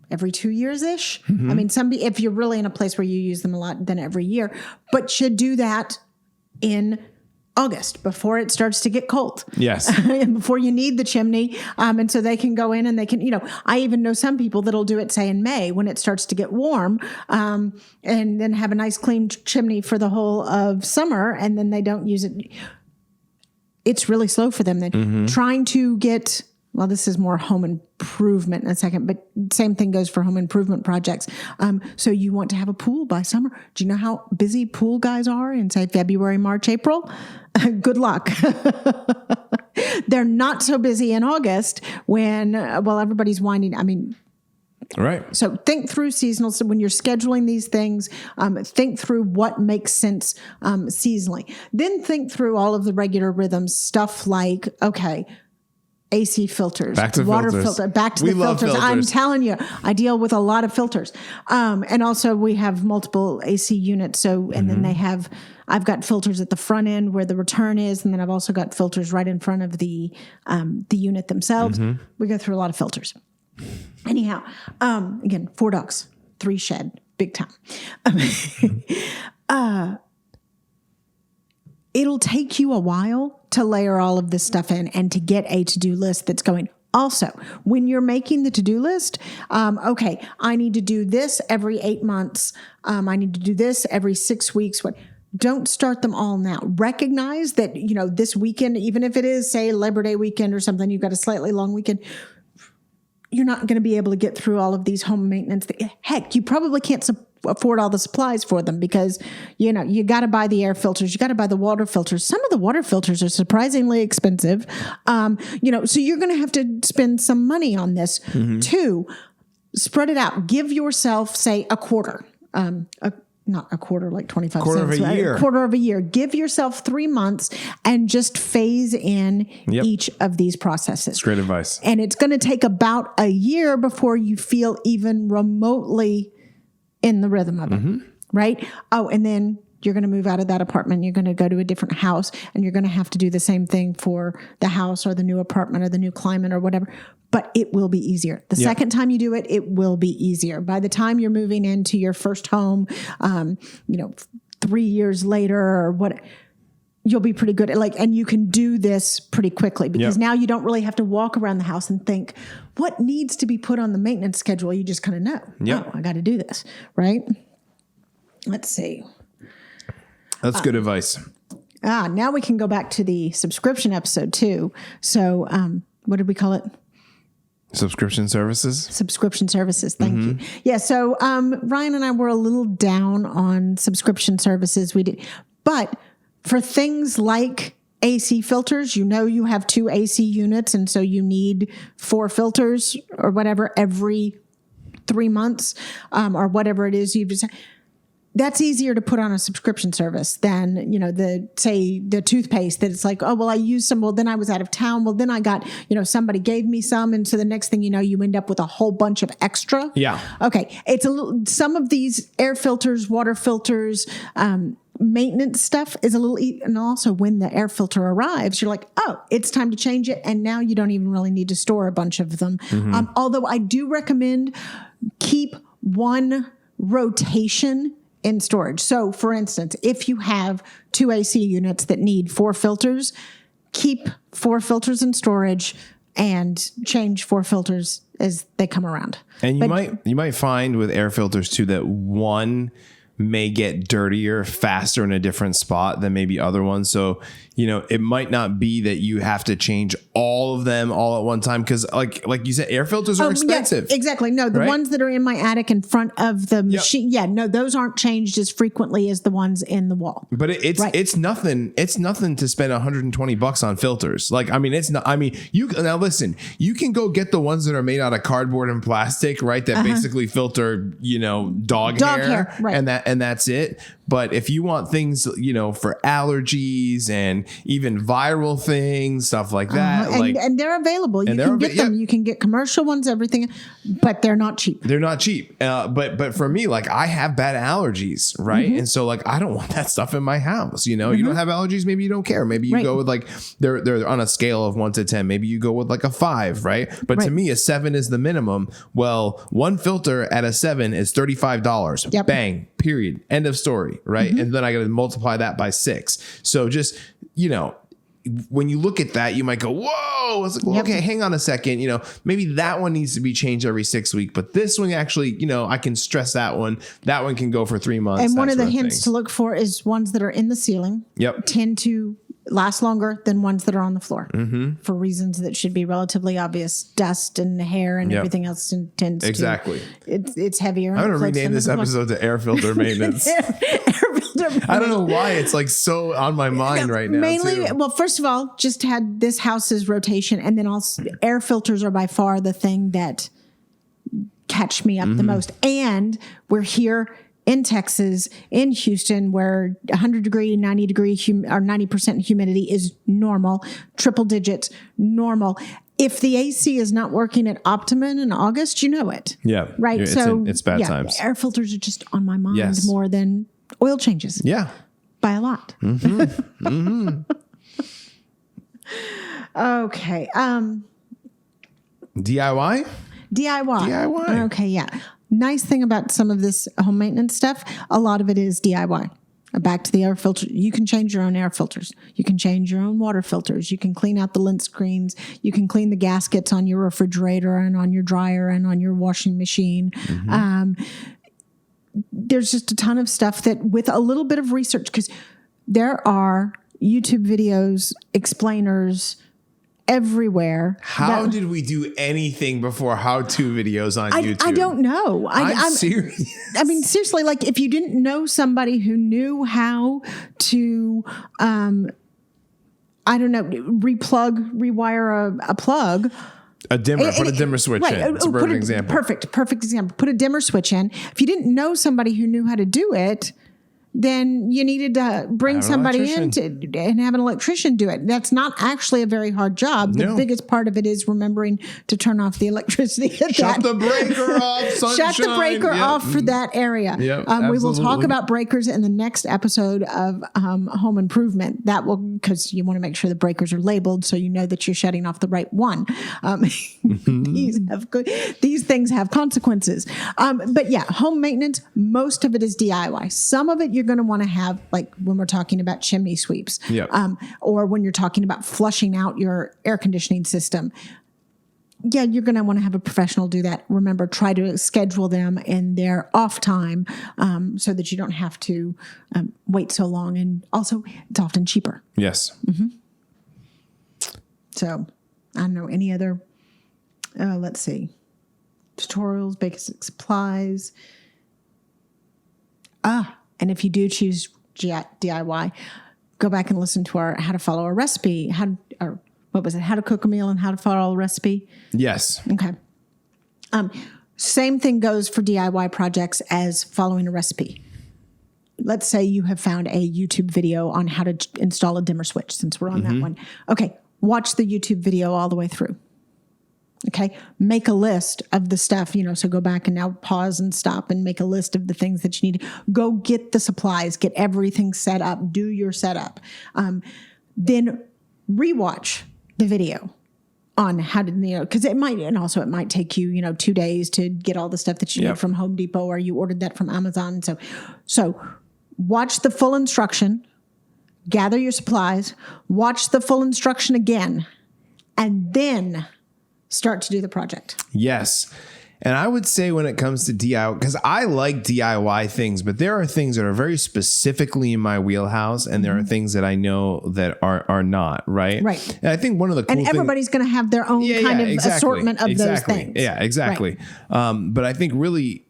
every 2 years ish, Mm-hmm. I mean, if you're really in a place where you use them a lot, then every year, but should do that in August before it starts to get cold. Yes. And before you need the chimney. And so they can go in and they can, I even know some people that'll do it, say in May when it starts to get warm, and then have a nice clean chimney for the whole of summer. And then they don't use it. It's really slow for them then. Trying to get, well, this is more home improvement in a second, but same thing goes for home improvement projects. So you want to have a pool by summer. Do you know how busy pool guys are in, say, February, March, April? Good luck. They're not so busy in August when, everybody's winding. I mean, Right. so think through seasonal. So when you're scheduling these things, think through what makes sense seasonally. Then think through all of the regular rhythms, stuff like, okay, AC filters, Back to water filters. filter, back to We the love filters. I'm filters. telling you, I deal with a lot of filters. And also we have multiple AC units. So, and then I've got filters at the front end where the return is. And then I've also got filters right in front of the unit themselves. We go through a lot of filters. Anyhow, again, 4 dogs, 3 shed, big time. It'll take you a while to layer all of this stuff in and to get a to-do list that's going. Also, when you're making the to-do list, okay, I need to do this every 8 months. I need to do this every 6 weeks. Don't start them all now. Recognize that, this weekend, even if it is, say, Labor Day weekend or something, you've got a slightly long weekend, you're not going to be able to get through all of these home maintenance. Heck, you probably can't afford all the supplies for them because, you got to buy the air filters. You got to buy the water filters. Some of the water filters are surprisingly expensive. So you're going to have to spend some money on this too. Spread it out. Give yourself, say, a quarter, not a quarter, like 25 Quarter cents. of a year. Quarter of a year. Give yourself 3 months and just phase in each of these processes. That's great advice. And it's going to take about a year before you feel even remotely in the rhythm of it, right? Oh, and then you're going to move out of that apartment. You're going to go to a different house, and you're going to have to do the same thing for the house or the new apartment or the new climate or whatever. But it will be easier. The second time you do it, it will be easier. By the time you're moving into your first home, 3 years later or what, you'll be pretty good at and you can do this pretty quickly because now you don't really have to walk around the house and think what needs to be put on the maintenance schedule. You just kind of know, oh, I got to do this, right? Let's see. That's good advice. Now we can go back to the subscription episode too. So, what did we call it? Subscription services. Subscription services. Thank you. Yeah. So, Ryan and I were a little down on subscription services. We did, but for things like AC filters, you have 2 AC units, and so you need 4 filters or whatever every 3 months, or whatever it is. that's easier to put on a subscription service than, the toothpaste that it's like, oh, well, I used some. Well, then I was out of town. Well, then I got, somebody gave me some. And so the next thing you know, you end up with a whole bunch of extra. Yeah. Okay. It's some of these air filters, water filters, maintenance stuff is a little, and also when the air filter arrives, you're like, oh, it's time to change it. And now you don't even really need to store a bunch of them. Although I do recommend keep one rotation in storage. So for instance, if you have 2 AC units that need 4 filters, keep 4 filters in storage and change 4 filters as they come around. And you might find with air filters too that one may get dirtier faster in a different spot than maybe other ones. So, it might not be that you have to change all of them all at one time. Cause like you said, air filters are expensive. Yeah, exactly. No, the ones that are in my attic in front of the machine. Yeah, no, those aren't changed as frequently as the ones in the wall. But it's nothing to spend $120 on filters. It's not, now listen, you can go get the ones that are made out of cardboard and plastic, right? That basically filter, dog hair right. and that's it. But if you want things, for allergies and even viral things, stuff like that, and they're available. You can get them. You can get commercial ones, everything, but they're not cheap. They're not cheap. But for me, I have bad allergies, right? And so I don't want that stuff in my house. You don't have allergies. Maybe you don't care. Maybe you go with they're on a scale of 1 to 10. Maybe you go with a 5, right? But to me, a 7 is the minimum. Well, one filter at a 7 is $35. Yep. Bang. Period. End of story. Right. And then I got to multiply that by 6. So just, when you look at that, you might go, whoa, it's okay, hang on a second. Maybe that one needs to be changed every 6 weeks, but this one actually, I can stress that one. That one can go for 3 months. And one of the hints to look for is ones that are in the ceiling. Yep. Tend to last longer than ones that are on the floor for reasons that should be relatively obvious. Dust and hair and everything else tends exactly. It's heavier. I'm going to rename this episode to air filter maintenance. I don't know why it's so on my mind right now. Mainly, well, first of all, just had this house's rotation, and then also air filters are by far the thing that catch me up the most. And we're here in Texas, in Houston, where 100 degree, 90 degree, or 90% humidity is normal, triple digits, normal. If the AC is not working at optimum in August, you know it. Yeah. Right. It's bad times. Air filters are just on my mind more than oil changes. Yeah. By a lot. Okay. DIY? DIY. Okay. Yeah. Nice thing about some of this home maintenance stuff, a lot of it is DIY. Back to the air filter. You can change your own air filters. You can change your own water filters. You can clean out the lint screens. You can clean the gaskets on your refrigerator and on your dryer and on your washing machine. There's just a ton of stuff that with a little bit of research, because there are YouTube videos, explainers, everywhere. How did we do anything before how-to videos on YouTube? I don't know. I'm serious. I mean, seriously, if you didn't know somebody who knew how to, rewire a plug. A dimmer. Put a dimmer switch in. It's a perfect example. Perfect example. Put a dimmer switch in. If you didn't know somebody who knew how to do it, then you needed to bring somebody in and have an electrician do it. That's not actually a very hard job. The biggest part of it is remembering to turn off the electricity. Shut the breaker off, sunshine. Shut the breaker off for that area. Yep, we will talk about breakers in the next episode of Home Improvement. That will, because you want to make sure the breakers are labeled so you know that you're shutting off the right one. These things have consequences. But yeah, home maintenance, most of it is DIY. Some of it you're going to want to have, like when we're talking about chimney sweeps, or when you're talking about flushing out your air conditioning system. Yeah, you're going to want to have a professional do that. Remember, try to schedule them in their off time so that you don't have to wait so long. And also, it's often cheaper. Yes. So, I don't know, any other, let's see, tutorials, basic supplies. And if you do choose DIY, go back and listen to our How to Follow a Recipe, How to Cook a Meal and How to Follow a Recipe. Yes. Okay. Same thing goes for DIY projects as following a recipe. let's say you have found a YouTube video on how to install a dimmer switch, since we're on that one. Okay, watch the YouTube video all the way through. Okay, make a list of the stuff, so go back and now pause and stop and make a list of the things that you need. Go get the supplies, get everything set up, do your setup. Then rewatch the video on how to, because it might take you, 2 days to get all the stuff that you need from Home Depot, or you ordered that from Amazon. So watch the full instruction, gather your supplies, watch the full instruction again, and then start to do the project. Yes. And I would say when it comes to DIY, because I like DIY things, but there are things that are very specifically in my wheelhouse, and there are things that I know that are not, right? Right. And I think one of the cool and everybody's going to have their own assortment of those things. Yeah, exactly. Right. But I think really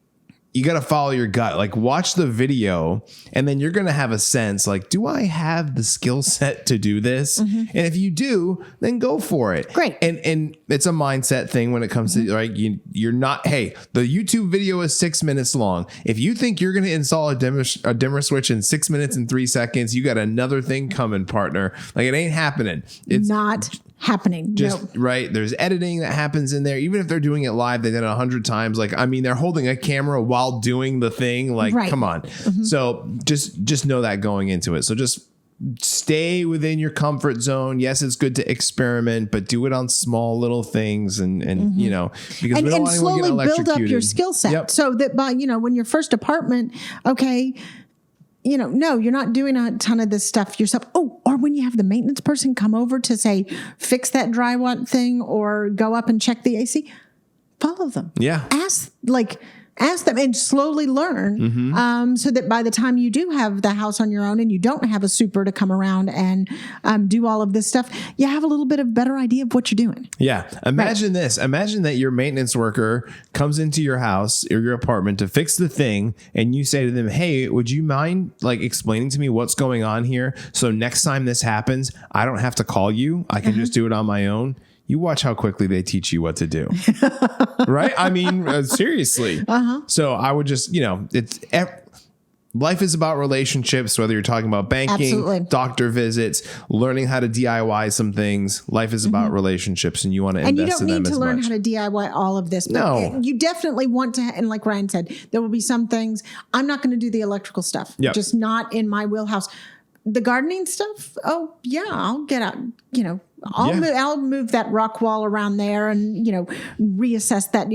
you got to follow your gut. Like, watch the video, and then you're going to have a sense like, do I have the skill set to do this? And if you do, then go for it. Great. And it's a mindset thing when it comes to, right? You're not, hey, the YouTube video is 6 minutes long. If you think you're going to install a dimmer switch in 6 minutes and 3 seconds, you got another thing coming, partner. Like, it ain't happening. It's not happening. Right. There's editing that happens in there. Even if they're doing it live, they did it 100 times. Like, I mean, they're holding a camera while doing the thing. Like, come on. So just know that going into it. So just stay within your comfort zone. Yes, it's good to experiment, but do it on small little things, and because we don't want anyone slowly to get electrocuted. Build up your skill set so that by when your first apartment, okay. No, you're not doing a ton of this stuff yourself. Oh, or when you have the maintenance person come over to say, fix that drywall thing or go up and check the AC, follow them. Yeah. Ask them and slowly learn so that by the time you do have the house on your own and you don't have a super to come around and do all of this stuff, you have a little bit of better idea of what you're doing. Yeah. Imagine this. Imagine that your maintenance worker comes into your house or your apartment to fix the thing, and you say to them, hey, would you mind explaining to me what's going on here? So next time this happens, I don't have to call you. I can just do it on my own. You watch how quickly they teach you what to do. Right? I mean, seriously. So I would just, life is about relationships, whether you're talking about banking, doctor visits, learning how to DIY some things. Life is about relationships, and you want to invest in them as much. And you don't need to learn how to DIY all of this. But no. You definitely want to, and like Ryan said, there will be some things. I'm not going to do the electrical stuff. Just not in my wheelhouse. The gardening stuff, oh, yeah, I'll get out, I'll move that rock wall around there and, reassess that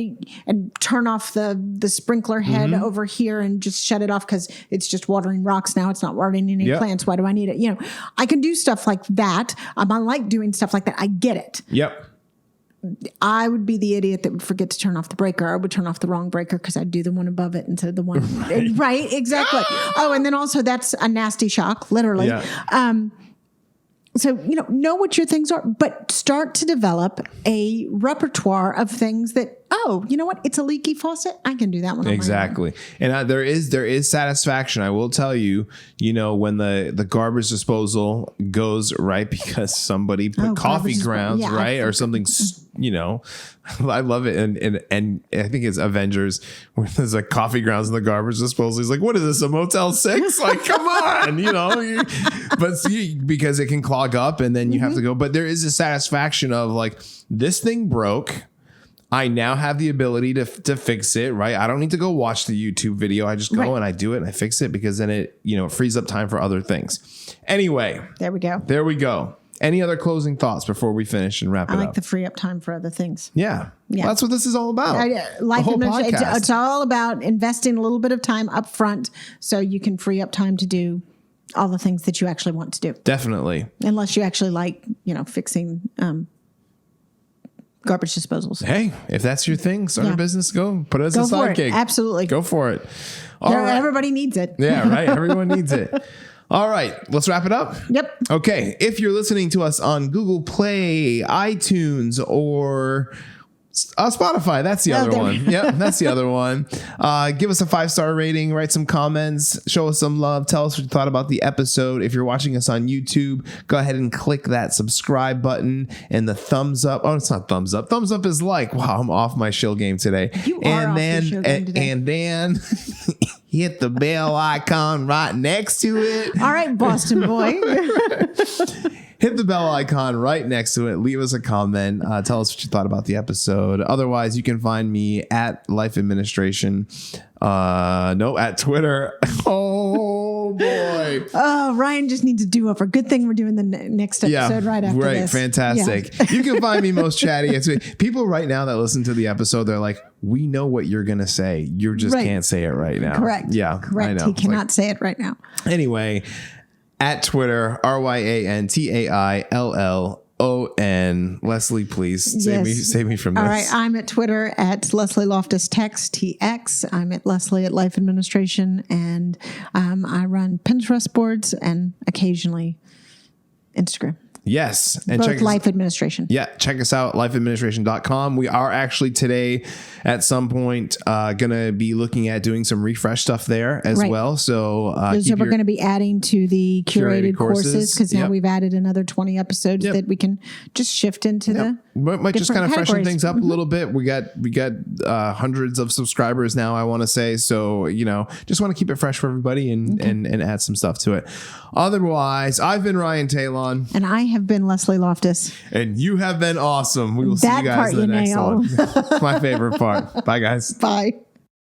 and turn off the sprinkler head over here and just shut it off because it's just watering rocks now. It's not watering any plants. Why do I need it? I can do stuff like that. I like doing stuff like that. I get it. Yep. I would be the idiot that would forget to turn off the breaker. I would turn off the wrong breaker because I'd do the one above it instead of the one. Right, exactly. Oh, and then also that's a nasty shock, literally. Yeah. So, know what your things are, but start to develop a repertoire of things that, oh, you know what? It's a leaky faucet. I can do that one. Exactly. And there is satisfaction. I will tell you, when the garbage disposal goes right because somebody put coffee grounds, right? Or something, I love it. And I think it's Avengers where there's coffee grounds in the garbage disposal. He's like, what is this, a Motel 6? Like, come on, but see, because it can clog up and then you have to go. But there is a satisfaction of this thing broke. I now have the ability to fix it, right? I don't need to go watch the YouTube video. I just go and I do it and I fix it because then it frees up time for other things. Anyway. There we go. Any other closing thoughts before we finish and wrap it up? I like the free up time for other things. Yeah. Well, that's what this is all about. Life administration. It's all about investing a little bit of time up front so you can free up time to do all the things that you actually want to do. Definitely. Unless you actually like, fixing garbage disposals. Hey, if that's your thing, start a business, go put it as a side gig. Absolutely. Go for it. All right. Everybody needs it. Yeah, right. Everyone needs it. All right, let's wrap it up. Yep. Okay, if you're listening to us on Google Play, iTunes, or Spotify, that's the other one. Yep, that's the other one. Give us a 5-star rating, write some comments, show us some love, tell us what you thought about the episode. If you're watching us on YouTube, go ahead and click that subscribe button and the thumbs up. Oh, it's not thumbs up. Thumbs up is wow, I'm off my shill game today. You are off your shill game today. And then hit the bell icon right next to it. All right, Boston boy. Hit the bell icon right next to it. Leave us a comment. Tell us what you thought about the episode. Otherwise, you can find me at Life Administration. At Twitter. Oh, boy. Oh, Ryan just needs a do-over. Good thing we're doing the next episode right after this. Fantastic. Yeah. You can find me most chatty. People right now that listen to the episode, they're like, we know what you're going to say. You just can't say it right now. Correct. Yeah. Correct. I know. He cannot say it right now. Anyway, at Twitter, RyanTaillon. Leslie, please save me from this. All right. I'm at Twitter at Leslie Loftus Text TX. I'm at Leslie at Life Administration, and I run Pinterest boards and occasionally Instagram. Yes. And both Life Administration. Yeah. Check us out, lifeadministration.com. We are actually today at some point going to be looking at doing some refresh stuff there as well. So we're going to be adding to the curated courses because now we've added another 20 episodes that we can just shift into the might just kind of freshen categories. things up a little bit. We got hundreds of subscribers now, I want to say. So, just want to keep it fresh for everybody and add some stuff to it. Otherwise, I've been Ryan Taillon. And I have been Leslie Loftus. And you have been awesome. We will see you guys in the next one. My favorite part. Bye, guys. Bye.